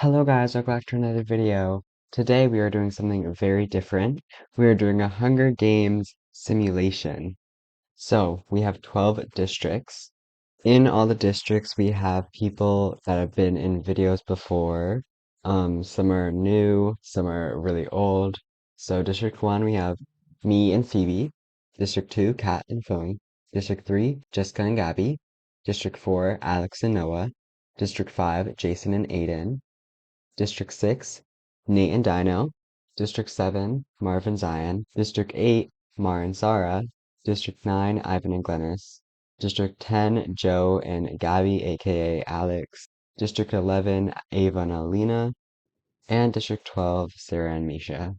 Hello guys, welcome back to another video. Today we are doing something very different. We are doing a Hunger Games simulation. So we have 12 districts. In all the districts we have people that have been in videos before. Some are new, some are really old. So District 1 we have me and Phoebe. District 2, Kat and Phuong. District 3, Jessica and Gabbie. District 4, Alex and Noah. District 5, Jayson and Ayden. District 6, Nate and Dino. District 7, Marv and Zayan. District 8, Mar and Saara. District 9, Ayden and Glenice. District 10, Joe and Gabbie, aka Alex. District 11, Ava and Aleena. And District 12, Saara and Meesha.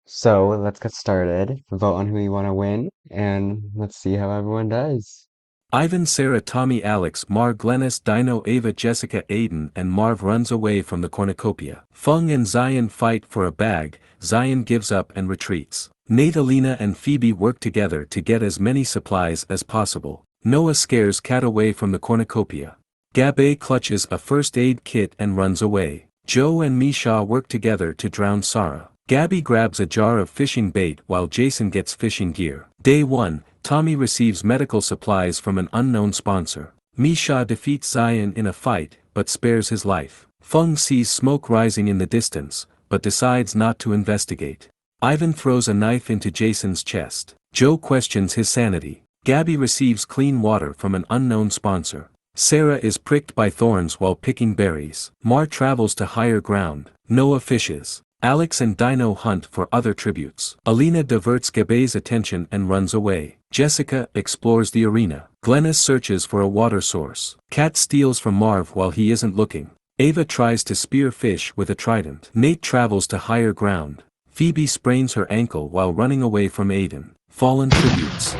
So let's get started. Vote on who you want to win, and let's see how everyone does. Ayden, Saara, Tommy, Alex, Mar, Glenice, Dino, Ava, Jessica, Ayden and Marv runs away from the cornucopia. Phuong and Zayan fight for a bag. Zayan gives up and retreats. Nate, Aleena and Phoebe work together to get as many supplies as possible. Noah scares Kat away from the cornucopia. Gabbie clutches a first aid kit and runs away. Joe and Meesha work together to drown Saara. Gabbie grabs a jar of fishing bait while Jayson gets fishing gear. Day 1, Tommy receives medical supplies from an unknown sponsor. Meesha defeats Zayan in a fight, but spares his life. Phuong sees smoke rising in the distance, but decides not to investigate. Ayden throws a knife into Jayson's chest. Joe questions his sanity. Gabbie receives clean water from an unknown sponsor. Saara is pricked by thorns while picking berries. Mar travels to higher ground. Noah fishes. Alex and Dino hunt for other tributes. Aleena diverts Gabbie's attention and runs away. Jessica explores the arena. Glenice searches for a water source. Kat steals from Marv while he isn't looking. Ava tries to spear fish with a trident. Nate travels to higher ground. Phoebe sprains her ankle while running away from Ayden. Fallen tributes.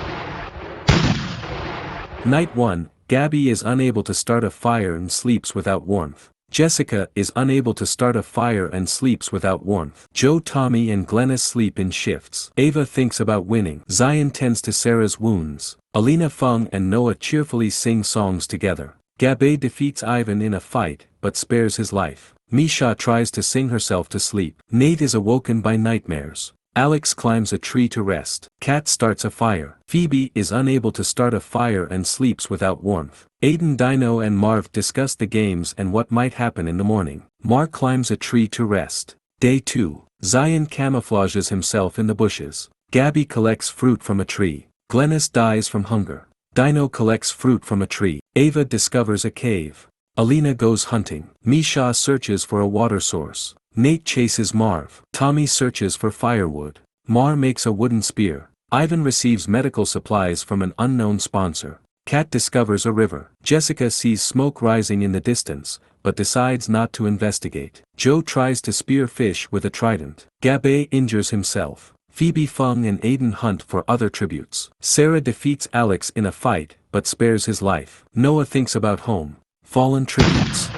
Night 1, Gabbie is unable to start a fire and sleeps without warmth. Jessica is unable to start a fire and sleeps without warmth. Joe, Tommy and Glenice sleep in shifts. Ava thinks about winning. Zayan tends to Saara's wounds. Aleena, Phuong and Noah cheerfully sing songs together. Gabbie defeats Ayden in a fight, but spares his life. Meesha tries to sing herself to sleep. Nate is awoken by nightmares. Alex climbs a tree to rest. Kat starts a fire. Phoebe is unable to start a fire and sleeps without warmth. Ayden, Dino and Marv discuss the games and what might happen in the morning. Mar climbs a tree to rest. Day 2. Zayan camouflages himself in the bushes. Gabbie collects fruit from a tree. Glenice dies from hunger. Dino collects fruit from a tree. Ava discovers a cave. Aleena goes hunting. Meesha searches for a water source. Nate chases Marv. Tommy searches for firewood. Mar makes a wooden spear. Ayden receives medical supplies from an unknown sponsor. Kat discovers a river. Jessica sees smoke rising in the distance, but decides not to investigate. Joe tries to spear fish with a trident. Gabbie injures himself. Phoebe, Phuong and Ayden hunt for other tributes. Saara defeats Alex in a fight, but spares his life. Noah thinks about home. Fallen tributes.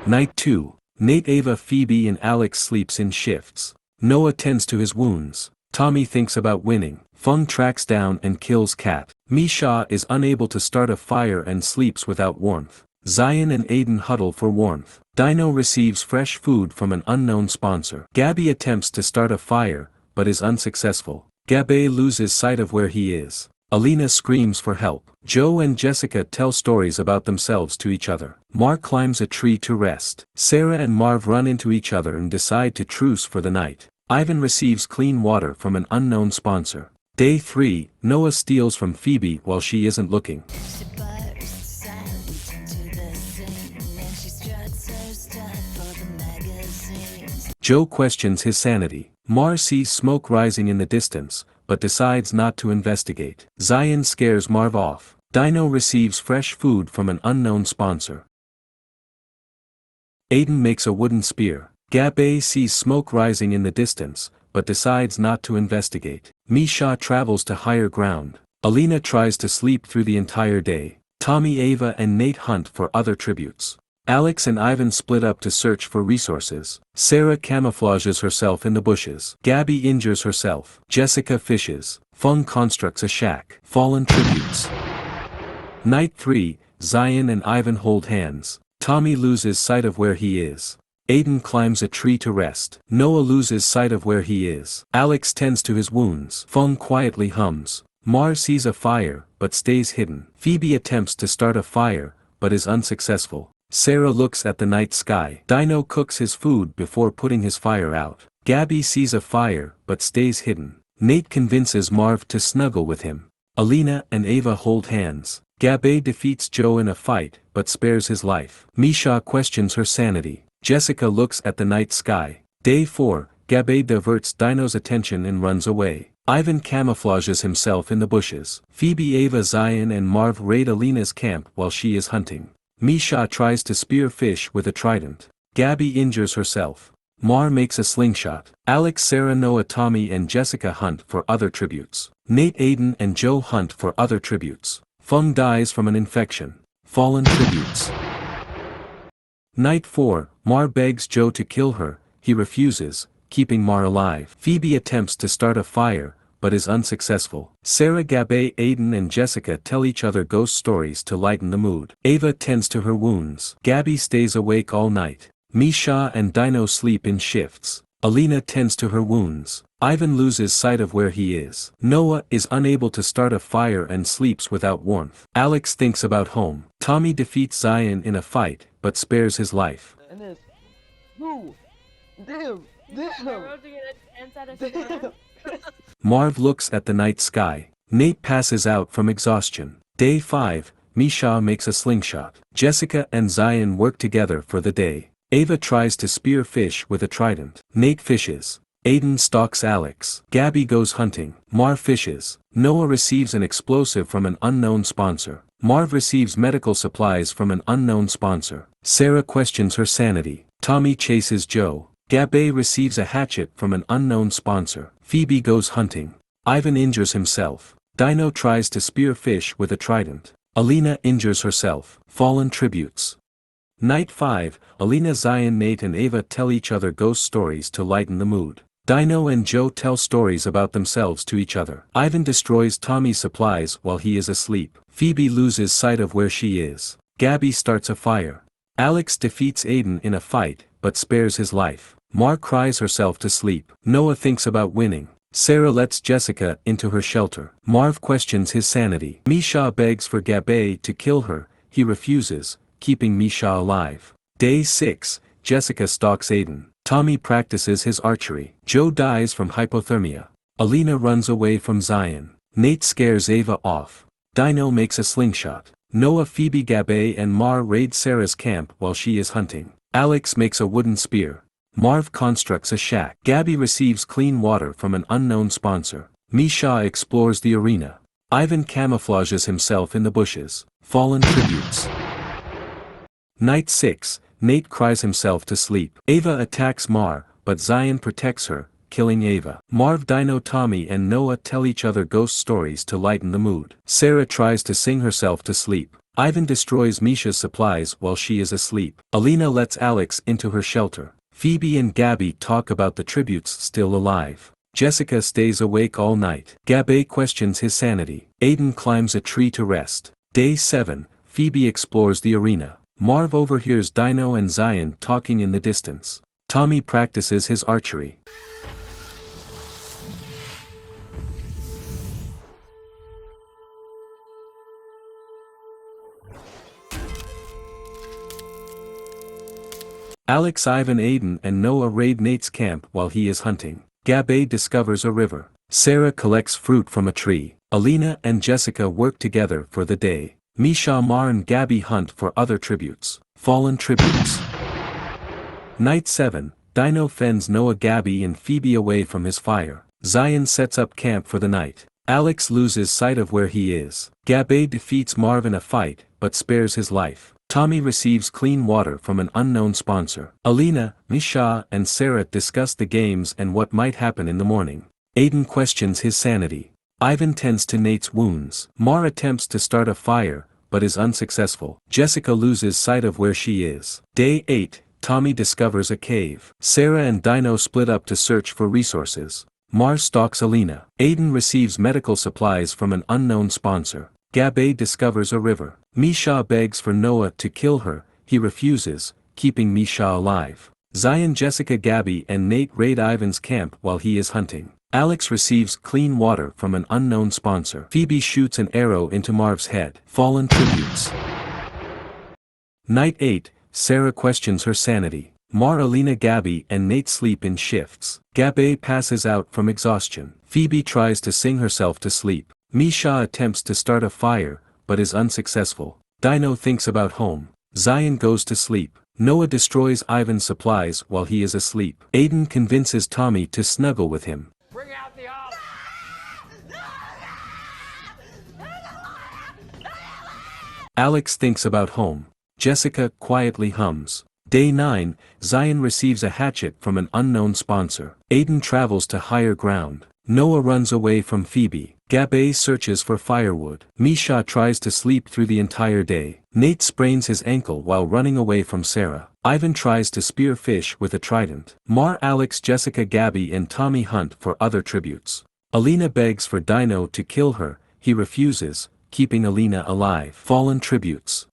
Night 2. Nate, Ava, Phoebe and Alex sleeps in shifts. Noah tends to his wounds. Tommy thinks about winning. Phuong tracks down and kills Kat. Meesha is unable to start a fire and sleeps without warmth. Zayan and Ayden huddle for warmth. Dino receives fresh food from an unknown sponsor. Gabbie attempts to start a fire, but is unsuccessful. Gabbie loses sight of where he is. Aleena screams for help. Joe and Jessica tell stories about themselves to each other. Mar climbs a tree to rest. Saara and Marv run into each other and decide to truce for the night. Ayden receives clean water from an unknown sponsor. Day 3, Noah steals from Phoebe while she isn't looking. Joe questions his sanity. Mar sees smoke rising in the distance, but decides not to investigate. Zayan scares Marv off. Dino receives fresh food from an unknown sponsor. Ayden makes a wooden spear. Gabbie sees smoke rising in the distance, but decides not to investigate. Meesha travels to higher ground. Aleena tries to sleep through the entire day. Tommy, Ava and Nate hunt for other tributes. Alex and Ayden split up to search for resources. Saara camouflages herself in the bushes. Gabbie injures herself. Jessica fishes. Phuong constructs a shack. Fallen tributes. Night 3, Zayan and Ayden hold hands. Tommy loses sight of where he is. Ayden climbs a tree to rest. Noah loses sight of where he is. Alex tends to his wounds. Phuong quietly hums. Marv sees a fire, but stays hidden. Phoebe attempts to start a fire, but is unsuccessful. Saara looks at the night sky. Dino cooks his food before putting his fire out. Gabbie sees a fire, but stays hidden. Nate convinces Marv to snuggle with him. Aleena and Ava hold hands. Gabbie defeats Joe in a fight, but spares his life. Meesha questions her sanity. Jessica looks at the night sky. Day 4, Gabbie diverts Dino's attention and runs away. Ayden camouflages himself in the bushes. Phoebe, Ava, Zayan and Marv raid Aleena's camp while she is hunting. Meesha tries to spear fish with a trident. Gabbie injures herself. Marv makes a slingshot. Alex, Saara, Noah, Tommy and Jessica hunt for other tributes. Nate, Ayden and Joe hunt for other tributes. Phuong dies from an infection. Fallen tributes. Night 4, Marv begs Joe to kill her, he refuses, keeping Marv alive. Phoebe attempts to start a fire, but is unsuccessful. Saara, Gabbie, Ayden and Jessica tell each other ghost stories to lighten the mood. Ava tends to her wounds. Gabbie stays awake all night. Meesha and Dino sleep in shifts. Aleena tends to her wounds. Ayden loses sight of where he is. Noah is unable to start a fire and sleeps without warmth. Alex thinks about home. Tommy defeats Zayan in a fight, but spares his life. And this. Woo! Damn! Damn! Marv looks at the night sky. Nate passes out from exhaustion. Day 5, Meesha makes a slingshot. Jessica and Zayan work together for the day. Ava tries to spear fish with a trident. Nate fishes. Ayden stalks Alex. Gabbie goes hunting. Marv fishes. Noah receives an explosive from an unknown sponsor. Marv receives medical supplies from an unknown sponsor. Saara questions her sanity. Tommy chases Joe. Gabbie receives a hatchet from an unknown sponsor. Phoebe goes hunting. Ayden injures himself. Dino tries to spear fish with a trident. Aleena injures herself. Fallen tributes. Night 5, Aleena, Zayan, Nate and Ava tell each other ghost stories to lighten the mood. Dino and Joe tell stories about themselves to each other. Ayden destroys Tommy's supplies while he is asleep. Phoebe loses sight of where she is. Gabbie starts a fire. Alex defeats Ayden in a fight, but spares his life. Marv cries herself to sleep. Noah thinks about winning. Saara lets Jessica into her shelter. Marv questions his sanity. Meesha begs for Gabbie to kill her, he refuses, keeping Meesha alive. Day 6, Jessica stalks Ayden. Tommy practices his archery. Joe dies from hypothermia. Aleena runs away from Zayan. Nate scares Ava off. Dino makes a slingshot. Noah, Phoebe, Gabbie and Marv raid Saara's camp while she is hunting. Alex makes a wooden spear. Marv constructs a shack. Gabbie receives clean water from an unknown sponsor. Meesha explores the arena. Ayden camouflages himself in the bushes. Fallen tributes. Night 6, Nate cries himself to sleep. Ava attacks Marv, but Zayan protects her, killing Ava. Marv, Dino, Tommy and Noah tell each other ghost stories to lighten the mood. Saara tries to sing herself to sleep. Ayden destroys Meesha's supplies while she is asleep. Aleena lets Alex into her shelter. Phoebe and Gabbie talk about the tributes still alive. Jessica stays awake all night. Gabbie questions his sanity. Ayden climbs a tree to rest. Day 7, Phoebe explores the arena. Marv overhears Dino and Zayan talking in the distance. Tommy practices his archery. Alex, Ayden, Ayden and Noah raid Nate's camp while he is hunting. Gabbie discovers a river. Saara collects fruit from a tree. Aleena and Jessica work together for the day. Meesha, Marv and Gabbie hunt for other tributes. Fallen tributes. Night 7, Dino fends Noah, Gabbie and Phoebe away from his fire. Zayan sets up camp for the night. Alex loses sight of where he is. Gabbie defeats Marv in a fight, but spares his life. Tommy receives clean water from an unknown sponsor. Aleena, Meesha and Saara discuss the games and what might happen in the morning. Ayden questions his sanity. Ayden tends to Nate's wounds. Marv attempts to start a fire, but is unsuccessful. Jessica loses sight of where she is. Day 8, Tommy discovers a cave. Saara and Dino split up to search for resources. Marv stalks Aleena. Ayden receives medical supplies from an unknown sponsor. Gabbie discovers a river. Meesha begs for Noah to kill her, he refuses, keeping Meesha alive. Zayan, Jessica, Gabbie and Nate raid Ivan's camp while he is hunting. Alex receives clean water from an unknown sponsor. Phoebe shoots an arrow into Marv's head. Fallen tributes. Night 8, Saara questions her sanity. Mar, Aleena, Gabbie and Nate sleep in shifts. Gabbie passes out from exhaustion. Phoebe tries to sing herself to sleep. Meesha attempts to start a fire, but is unsuccessful. Dino thinks about home. Zayan goes to sleep. Noah destroys Ivan's supplies while he is asleep. Ayden convinces Tommy to snuggle with him. Bring out the olive! Alex thinks about home. Jessica quietly hums. Day 9, Zayan receives a hatchet from an unknown sponsor. Ayden travels to higher ground. Noah runs away from Phoebe. Gabbie searches for firewood. Meesha tries to sleep through the entire day. Nate sprains his ankle while running away from Saara. Ivan tries to spear fish with a trident. Mar, Alex, Jessica, Gabbie and Tommy hunt for other tributes. Aleena begs for Dino to kill her. He refuses, keeping Aleena alive. Fallen tributes.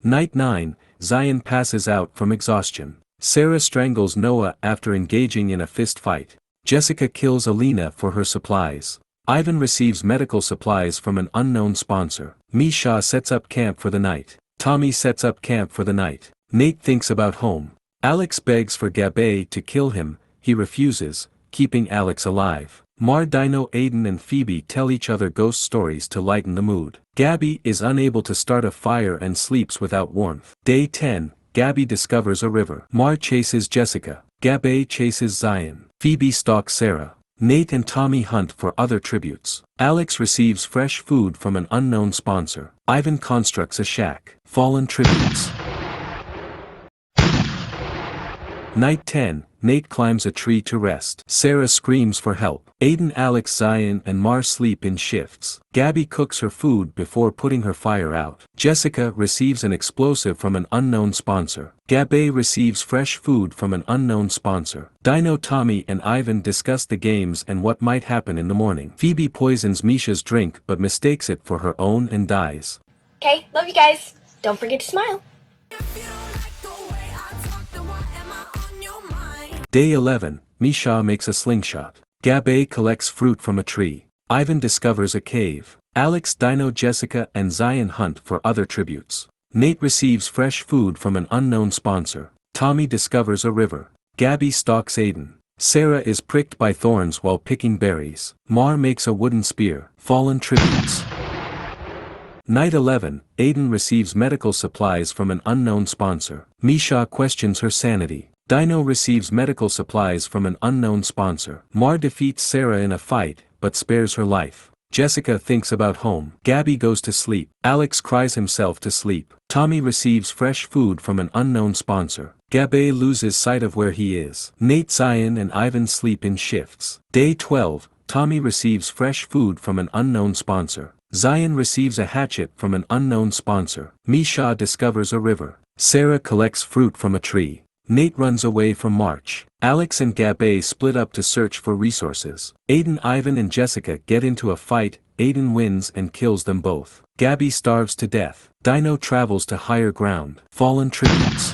Night 9, Zayan passes out from exhaustion. Saara strangles Noah after engaging in a fist fight. Jessica kills Aleena for her supplies. Ivan receives medical supplies from an unknown sponsor. Meesha sets up camp for the night. Tommy sets up camp for the night. Nate thinks about home. Alex begs for Gabbie to kill him. He refuses, keeping Alex alive. Mar, Dino, Ayden and Phoebe tell each other ghost stories to lighten the mood. Gabbie is unable to start a fire and sleeps without warmth. Day 10, Gabbie discovers a river. Mar chases Jessica. Gabbie chases Zayan. Phoebe stalks Saara. Nate and Tommy hunt for other tributes. Alex receives fresh food from an unknown sponsor. Ivan constructs a shack. Fallen tributes. Night 10, Nate climbs a tree to rest. Saara screams for help. Ayden, Alex, Zayan and Mar sleep in shifts. Gabbie cooks her food before putting her fire out. Jessica receives an explosive from an unknown sponsor. Gabbie receives fresh food from an unknown sponsor. Dino, Tommy and Ivan discuss the games and what might happen in the morning. Phoebe poisons Meesha's drink but mistakes it for her own and dies. Okay, love you guys. Don't forget to smile. Day 11, Meesha makes a slingshot. Gabbie collects fruit from a tree. Ivan discovers a cave. Alex, Dino, Jessica and Zayan hunt for other tributes. Nate receives fresh food from an unknown sponsor. Tommy discovers a river. Gabbie stalks Ayden. Saara is pricked by thorns while picking berries. Mar makes a wooden spear. Fallen tributes. Night 11, Ayden receives medical supplies from an unknown sponsor. Meesha questions her sanity. Dino receives medical supplies from an unknown sponsor. Mar defeats Saara in a fight, but spares her life. Jessica thinks about home. Gabbie goes to sleep. Alex cries himself to sleep. Tommy receives fresh food from an unknown sponsor. Gabbie loses sight of where he is. Nate, Zayan and Ivan sleep in shifts. Day 12, Tommy receives fresh food from an unknown sponsor. Zayan receives a hatchet from an unknown sponsor. Meesha discovers a river. Saara collects fruit from a tree. Nate runs away from March. Alex and Gabbie split up to search for resources. Ayden, Ivan and Jessica get into a fight. Ayden wins and kills them both. Gabbie starves to death. Dino travels to higher ground. Fallen tributes.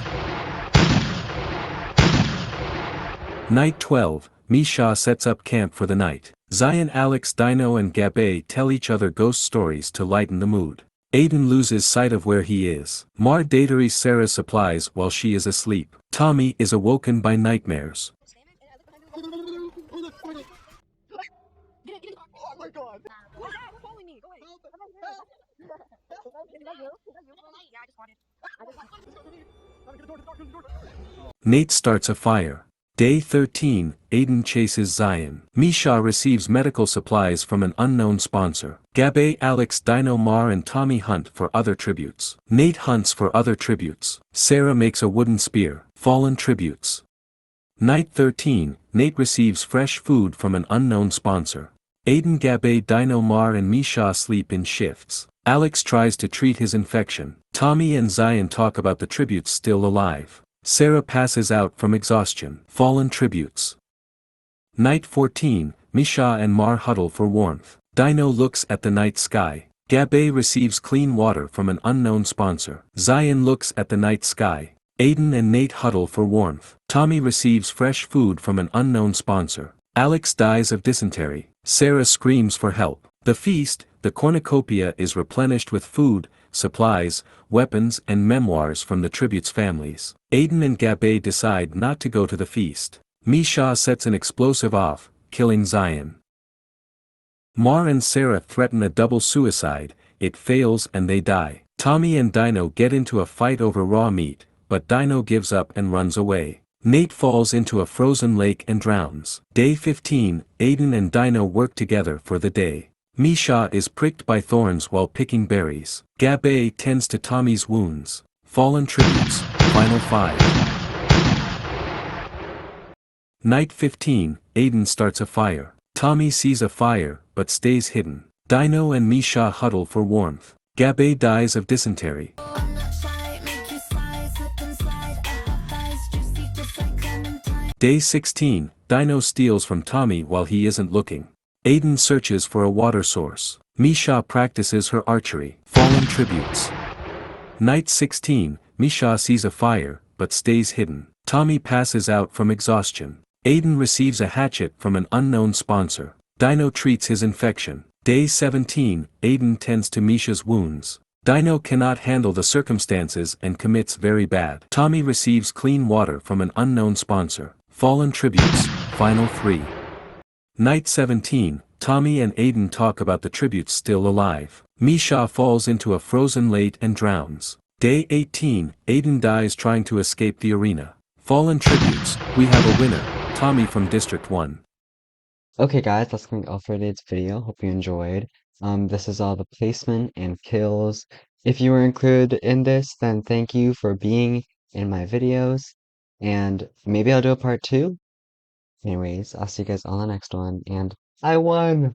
Night 12, Meesha sets up camp for the night. Zayan, Alex, Dino and Gabbie tell each other ghost stories to lighten the mood. Ayden loses sight of where he is. Mar dataries Saara's supplies while she is asleep. Tommy is awoken by nightmares. Nate starts a fire. Day 13, Ayden chases Zayan. Meesha receives medical supplies from an unknown sponsor. Gabbie, Alex, Dino, Mar and Tommy hunt for other tributes. Nate hunts for other tributes. Saara makes a wooden spear. Fallen tributes. Night 13, Nate receives fresh food from an unknown sponsor. Ayden, Gabbie, Dino, Mar and Meesha sleep in shifts. Alex tries to treat his infection. Tommy and Zayan talk about the tributes still alive. Saara passes out from exhaustion. Fallen tributes. Night 14, Meesha and Mar huddle for warmth. Dino looks at the night sky. Gabbie receives clean water from an unknown sponsor. Zayan looks at the night sky. Ayden and Nate huddle for warmth. Tommy receives fresh food from an unknown sponsor. Alex dies of dysentery. Saara screams for help. The feast, the cornucopia, is replenished with food, supplies, weapons and memoirs from the tribute's families. Ayden and Gabbie decide not to go to the feast. Meesha sets an explosive off, killing Zayan. Marv and Saara threaten a double suicide, it fails and they die. Tommy and Dino get into a fight over raw meat, but Dino gives up and runs away. Nate falls into a frozen lake and drowns. Day 15, Ayden and Dino work together for the day. Meesha is pricked by thorns while picking berries. Gabbie tends to Tommy's wounds. Fallen tributes, Final 5. Night 15, Ayden starts a fire. Tommy sees a fire, but stays hidden. Dino and Meesha huddle for warmth. Gabbie dies of dysentery. Day 16, Dino steals from Tommy while he isn't looking. Ayden searches for a water source. Meesha practices her archery. Fallen tributes. Night 16, Meesha sees a fire, but stays hidden. Tommy passes out from exhaustion. Ayden receives a hatchet from an unknown sponsor. Dino treats his infection. Day 17, Ayden tends to Meesha's wounds. Dino cannot handle the circumstances and commits very bad. Tommy receives clean water from an unknown sponsor. Fallen tributes, Final 3. Night 17, Tommy and Ayden talk about the tributes still alive. Meesha falls into a frozen lake and drowns. Day 18, Ayden dies trying to escape the arena. Fallen tributes, we have a winner, Tommy from District 1. Okay guys, that's going to be all for today's video. Hope you enjoyed. This is all the placement and kills. If you were included in this, then thank you for being in my videos. And maybe I'll do a part 2. Anyways, I'll see you guys on the next one, and I won!